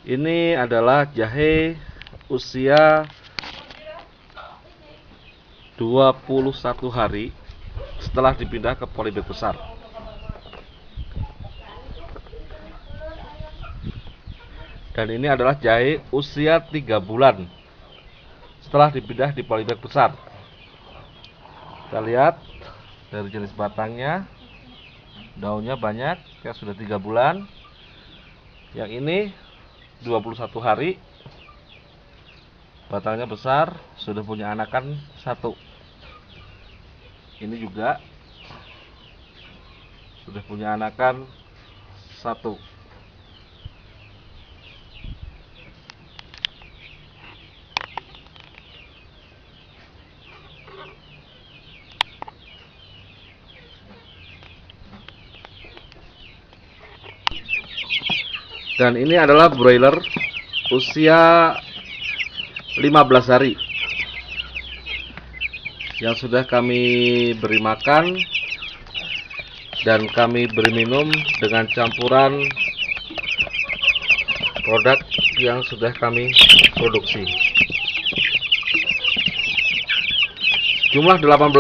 Ini adalah jahe usia 21 hari setelah dipindah ke polybag besar. Dan ini adalah jahe usia 3 bulan setelah dipindah di polybag besar. Kita lihat dari jenis batangnya, daunnya banyak, ya sudah 3 bulan. Yang ini 21 hari, batangnya besar, sudah punya anakan 1. Ini juga sudah punya anakan 1. Dan ini adalah broiler usia 15 hari yang sudah kami beri makan dan kami beri minum dengan campuran produk yang sudah kami produksi. Jumlah 18,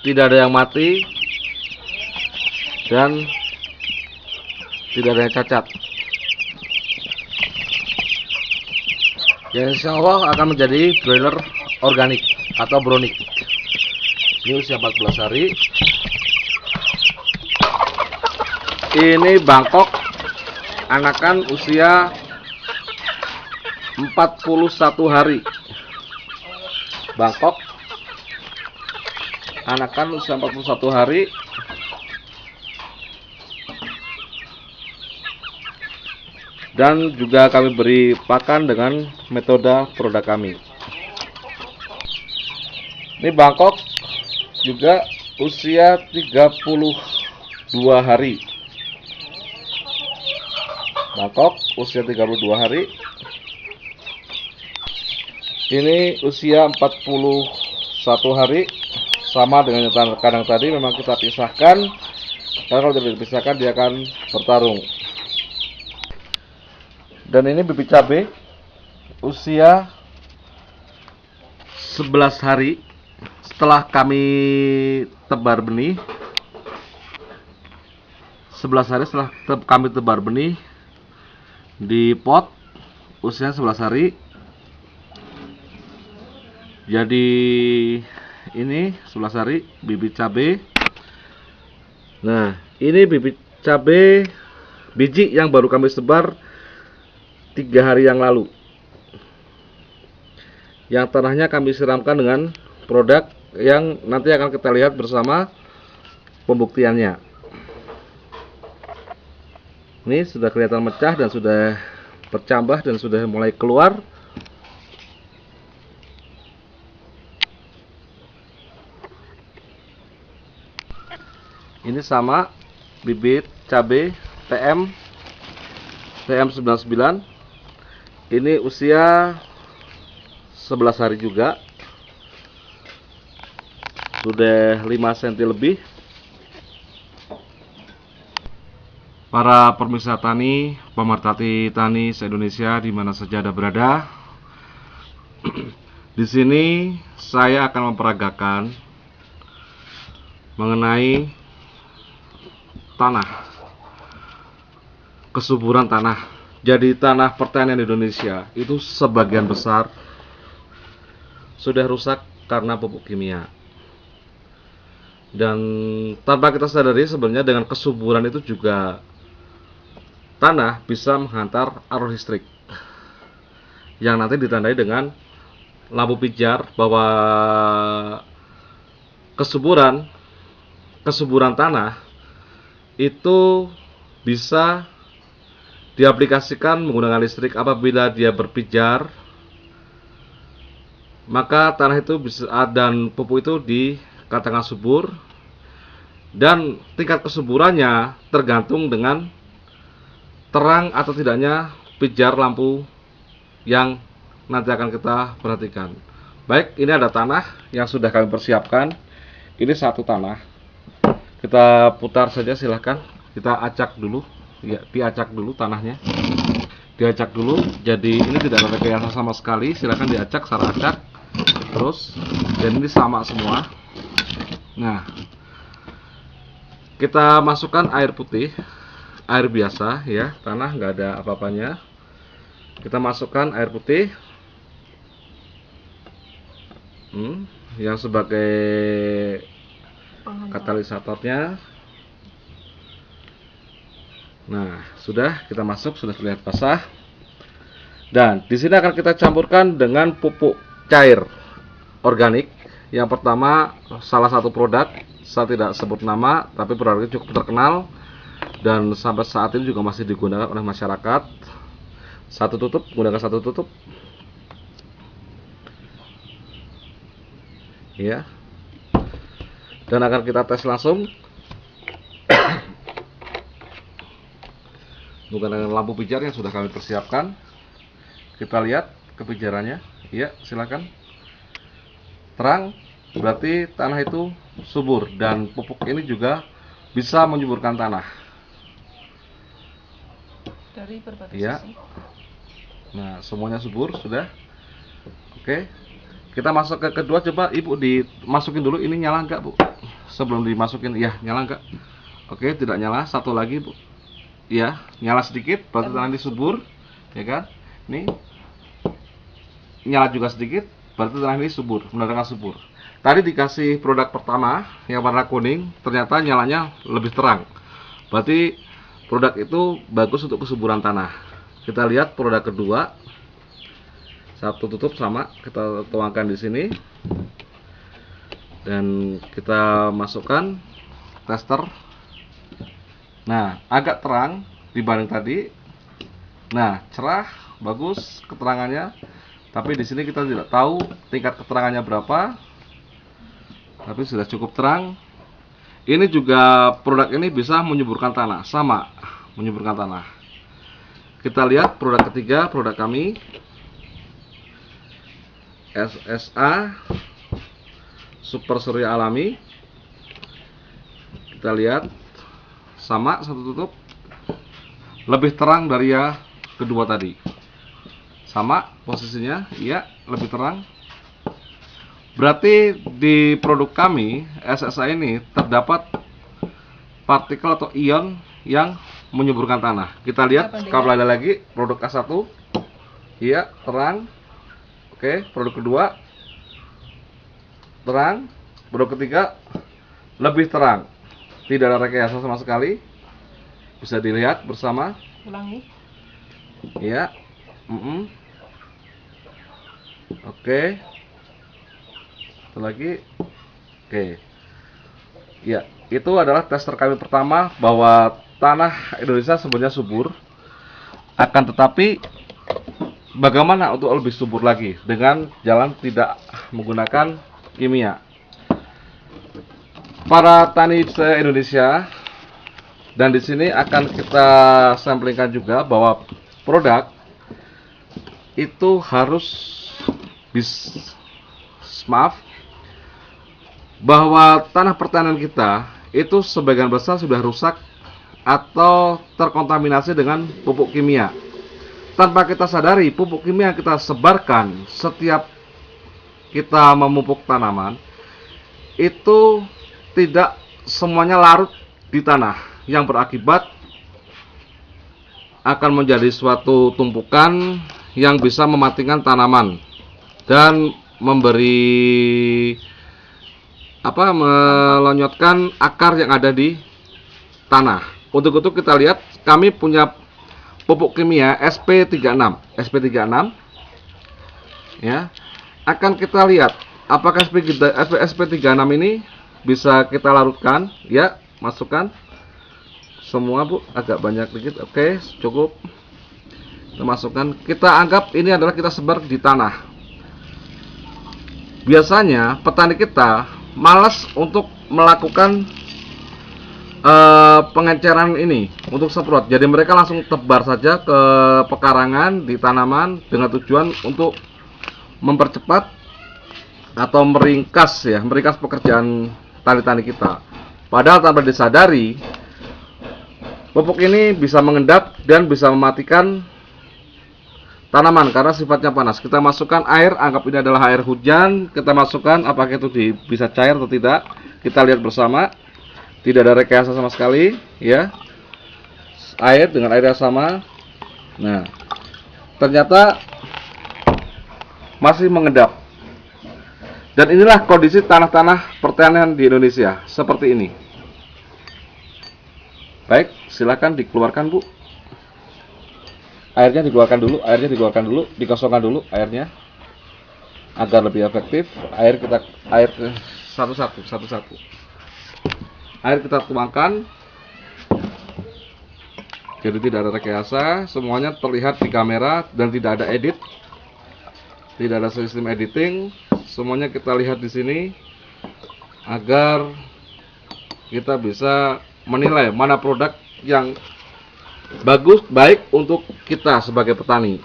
tidak ada yang mati dan tidak ada yang cacat. Yang insya Allah akan menjadi broiler organik atau brownic. Ini usia 14 hari. Ini Bangkok, anakan usia 41 hari. Bangkok, anakan usia 41 hari. Dan juga kami beri pakan dengan metode produk kami. Ini Bangkok juga usia 32 hari. Bangkok usia 32 hari. Ini usia 41 hari. Sama dengan yang kandang tadi, memang kita pisahkan. Karena kalau tidak dipisahkan dia akan bertarung. Dan ini bibit cabai usia 11 hari setelah kami tebar benih. 11 hari setelah kami tebar benih di pot, usia 11 hari. Jadi ini 11 hari bibit cabai. Nah, ini bibit cabai biji yang baru kami sebar 3 hari yang lalu, yang tanahnya kami siramkan dengan produk yang nanti akan kita lihat bersama pembuktiannya. Ini sudah kelihatan mecah dan sudah bercambah dan sudah mulai keluar. Ini sama bibit cabai TM99. Ini usia 11 hari juga. Sudah 5 cm lebih. Para pemirsa tani, pemerhati tani se-Indonesia di mana saja Anda berada. Di sini saya akan memperagakan mengenai tanah, kesuburan tanah. Jadi tanah pertanian Indonesia itu sebagian besar sudah rusak karena pupuk kimia. Dan tanpa kita sadari sebenarnya dengan kesuburan itu juga tanah bisa menghantar arus listrik yang nanti ditandai dengan lampu pijar bahwa kesuburan tanah itu bisa diaplikasikan menggunakan listrik. Apabila dia berpijar, maka tanah itu bisa, dan pupuk itu dikatakan subur. Dan tingkat kesuburannya tergantung dengan terang atau tidaknya pijar lampu yang nanti akan kita perhatikan. Baik, ini ada tanah yang sudah kami persiapkan. Ini satu tanah. Kita putar saja, silahkan. Kita acak dulu. Ya, diacak dulu tanahnya. diacak dulu. Jadi ini tidak ada rekayasa sama sekali, silakan diacak secara acak terus, dan ini sama semua. Nah, kita masukkan air putih, air biasa ya, tanah nggak ada apa-apanya. Kita masukkan air putih yang sebagai katalisatornya. Nah, sudah kita masuk, sudah terlihat basah. Dan di sini akan kita campurkan dengan pupuk cair organik. Yang pertama, salah satu produk, saya tidak sebut nama, tapi produknya cukup terkenal dan sampai saat ini juga masih digunakan oleh masyarakat. Satu tutup, gunakan satu tutup. Ya. Dan akan kita tes langsung. Menggunakan lampu pijar yang sudah kami persiapkan. Kita lihat kepijarannya. Ya, silakan. Terang, berarti tanah itu subur, dan pupuk ini juga bisa menyuburkan tanah. Dari berbagai Ya. sisi. Nah, semuanya subur sudah. Oke. Kita masuk ke kedua, coba Ibu dimasukin dulu. Ini nyala enggak, Bu? Sebelum dimasukin, ya, nyala enggak? Oke, tidak nyala. Satu lagi, Bu. Ya, nyala sedikit, berarti tanah ini subur, ya kan? Ini nyala juga sedikit, berarti tanah ini subur, benar-benar subur. Tadi dikasih produk pertama yang warna kuning, ternyata nyalanya lebih terang. Berarti produk itu bagus untuk kesuburan tanah. Kita lihat produk kedua. Satu tutup sama, kita tuangkan di sini. Dan kita masukkan tester. Nah, agak terang dibanding tadi. Nah, cerah, bagus keterangannya. Tapi di sini kita tidak tahu tingkat keterangannya berapa. Tapi sudah cukup terang. Ini juga produk ini bisa menyuburkan tanah, sama menyuburkan tanah. Kita lihat produk ketiga, produk kami SSA Super Surya Alami. Kita lihat sama, satu tutup, lebih terang dari yang kedua tadi. Sama posisinya, iya, lebih terang. Berarti di produk kami SSA ini terdapat partikel atau ion yang menyuburkan tanah. Kita lihat kalau ada lagi produk A1. Iya, terang. Oke, produk kedua terang, produk ketiga lebih terang. Tidak ada rekayasa sama sekali. Bisa dilihat bersama. Ulangi. Iya. Oke. Satu lagi. Oke. Ya, itu adalah tester kami pertama bahwa tanah Indonesia sebenarnya subur. Akan tetapi bagaimana untuk lebih subur lagi dengan jalan tidak menggunakan kimia. Para tani se-Indonesia, dan di sini akan kita samplingkan juga bahwa produk itu harus bahwa tanah pertanian kita itu sebagian besar sudah rusak atau terkontaminasi dengan pupuk kimia. Tanpa kita sadari, pupuk kimia yang kita sebarkan setiap kita memupuk tanaman itu tidak semuanya larut di tanah, yang berakibat akan menjadi suatu tumpukan yang bisa mematikan tanaman dan melonyotkan akar yang ada di tanah. Untuk itu kita lihat, kami punya pupuk kimia SP36. SP36 ya. Akan kita lihat apakah SP36 ini bisa kita larutkan, ya, masukkan semua, Bu, agak banyak dikit. Oke, cukup. Kita masukkan. Kita anggap ini adalah kita sebar di tanah. Biasanya petani kita malas untuk melakukan pengenceran ini untuk semprot. Jadi mereka langsung tebar saja ke pekarangan di tanaman dengan tujuan untuk mempercepat atau meringkas pekerjaan tani-tani kita. Padahal tanpa disadari, pupuk ini bisa mengendap dan bisa mematikan tanaman karena sifatnya panas. Kita masukkan air, anggap ini adalah air hujan. Kita masukkan, apakah itu bisa cair atau tidak? Kita lihat bersama. Tidak ada rekayasa sama sekali, ya. Air dengan air yang sama. Nah, ternyata masih mengendap. Dan inilah kondisi tanah-tanah pertanian di Indonesia, seperti ini. Baik, silakan dikeluarkan, Bu. Airnya dikeluarkan dulu, dikosongkan dulu airnya agar lebih efektif. Air satu-satu. Air kita tuangkan. Jadi tidak ada rekayasa, semuanya terlihat di kamera dan tidak ada edit. Tidak ada sistem editing. Semuanya kita lihat di sini agar kita bisa menilai mana produk yang baik untuk kita sebagai petani.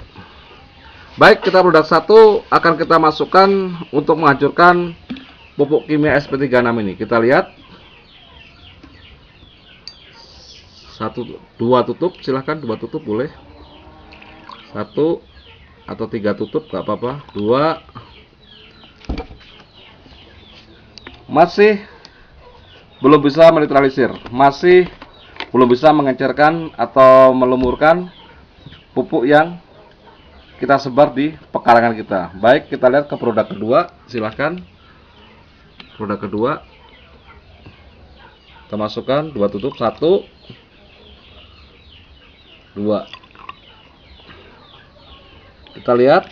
Baik, kita produk 1 akan kita masukkan untuk menghancurkan pupuk kimia SP36 ini. Kita lihat. 2 tutup, silahkan 2 tutup boleh. 1 atau 3 tutup gak apa-apa. 2. Masih belum bisa menetralisir, masih belum bisa mengencerkan atau melumurkan pupuk yang kita sebar di pekarangan kita. Baik, kita lihat ke produk kedua, silahkan. Produk kedua kita masukkan 2 tutup, 1 2. Kita lihat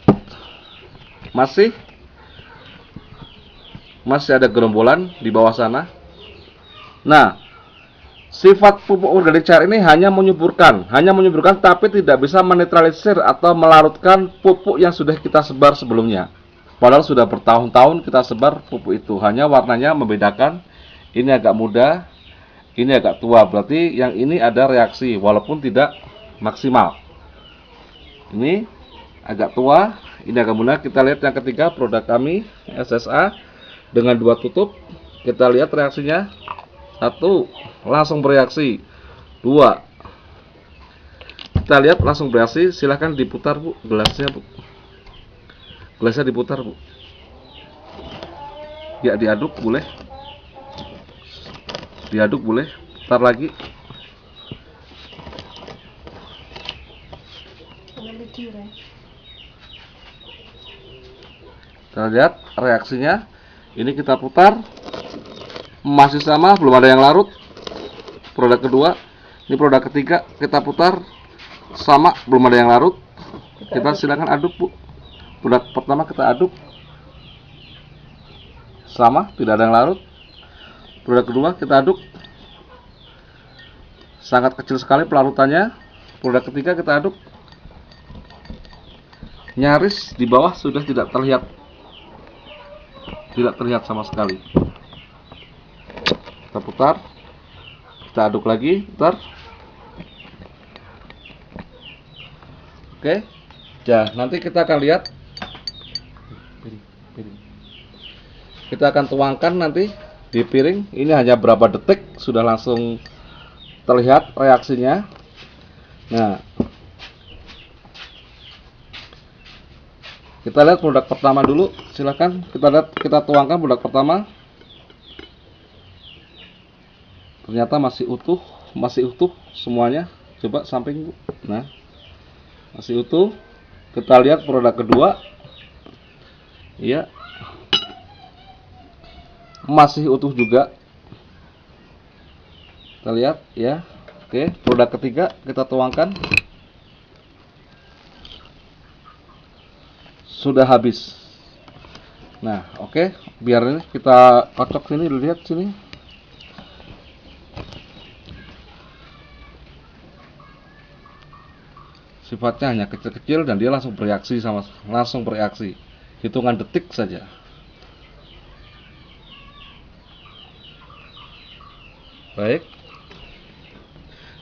masih ada gerombolan di bawah sana. Nah, sifat pupuk organik cair ini hanya menyuburkan tapi tidak bisa menetralisir atau melarutkan pupuk yang sudah kita sebar sebelumnya. Padahal sudah bertahun-tahun kita sebar pupuk itu, hanya warnanya membedakan. Ini agak muda, ini agak tua, berarti yang ini ada reaksi walaupun tidak maksimal. Ini agak tua, ini agak muda. Kita lihat yang ketiga, produk kami SSA dengan 2 tutup. Kita lihat reaksinya. 1 langsung bereaksi. 2 kita lihat langsung bereaksi. Silahkan diputar, Bu, gelasnya, Bu. Gelasnya diputar, Bu. Ya, diaduk boleh. Putar lagi. Kita lihat reaksinya. Ini kita putar, masih sama, belum ada yang larut. Produk kedua, ini produk ketiga, kita putar, sama, belum ada yang larut. Kita silakan aduk, Bu. Produk pertama kita aduk, sama, tidak ada yang larut. Produk kedua kita aduk, sangat kecil sekali pelarutannya. Produk ketiga kita aduk, nyaris di bawah sudah tidak terlihat sama sekali. Kita putar, kita aduk lagi, putar. Oke, ya nanti kita akan lihat. Kita akan tuangkan nanti di piring. Ini hanya berapa detik sudah langsung terlihat reaksinya. Nah, kita lihat produk pertama dulu, silakan. Kita tuangkan produk pertama. Ternyata masih utuh semuanya. Coba samping, Bu. Nah, masih utuh. Kita lihat produk kedua. Iya. Masih utuh juga. Kita lihat ya. Oke, produk ketiga kita tuangkan. Sudah habis. Nah, oke, biar ini kita kocok sini, lihat sini. Sifatnya hanya kecil-kecil dan dia langsung bereaksi hitungan detik saja. Baik.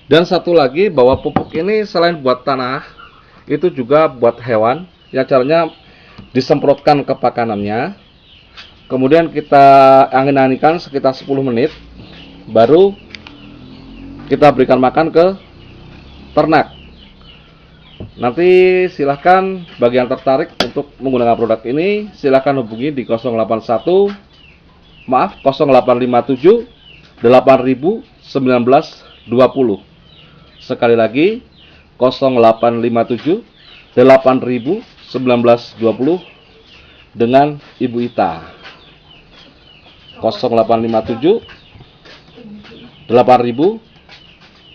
Dan satu lagi, bahwa pupuk ini selain buat tanah, itu juga buat hewan. Ya, caranya disemprotkan ke pakanannya, kemudian kita angin-anginkan sekitar 10 menit, baru kita berikan makan ke ternak. Nanti silahkan bagi yang tertarik untuk menggunakan produk ini, silahkan hubungi di 081 0857 8000 1920. Sekali lagi 0857 8000 1920 dengan Ibu Ita. 0857 8000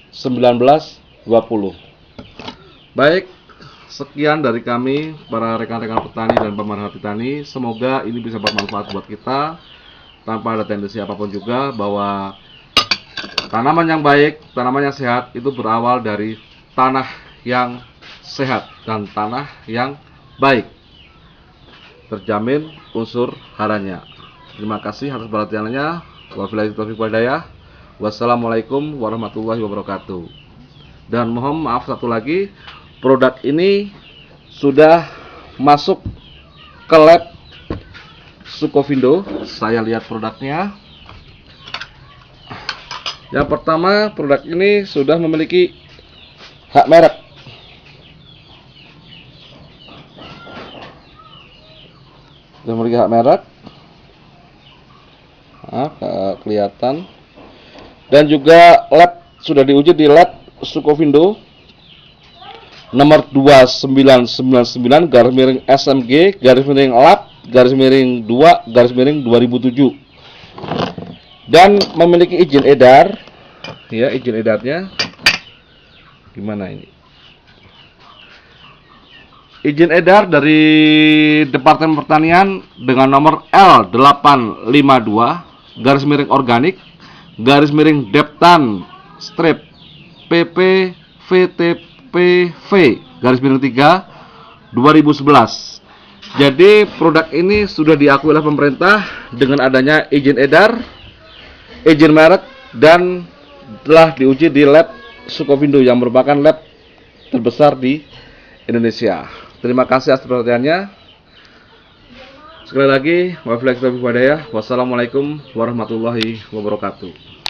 1920. Baik, sekian dari kami para rekan-rekan petani dan pemerhati tani. Semoga ini bisa bermanfaat buat kita, tanpa ada tendensi apapun juga, bahwa tanaman yang baik, tanaman yang sehat itu berawal dari tanah yang sehat dan tanah yang baik. Terjamin unsur haranya. Terima kasih atas perhatiannya. Wabillahi taufiq wal hidayah. Wassalamualaikum warahmatullahi wabarakatuh. Dan mohon maaf satu lagi, produk ini sudah masuk ke lab Sukovindo. Saya lihat produknya. Yang pertama, produk ini sudah memiliki hak merek. Sudah memiliki hak merek. Nah, kelihatan. Dan juga lab sudah diuji di lab Sukovindo nomor 2999 _SMG _lab _2 2007, dan memiliki izin edar. Ya, izin edarnya gimana ini? Izin edar dari Departemen Pertanian dengan nomor L852 _organik _deptan strip pp vtpv _3 2011. Jadi produk ini sudah diakui oleh pemerintah dengan adanya izin edar, izin merek, dan telah diuji di lab Sukovindo yang merupakan lab terbesar di Indonesia. Terima kasih atas perhatiannya. Sekali lagi, wabillahi taufiq wal hidayah. Wassalamualaikum warahmatullahi wabarakatuh.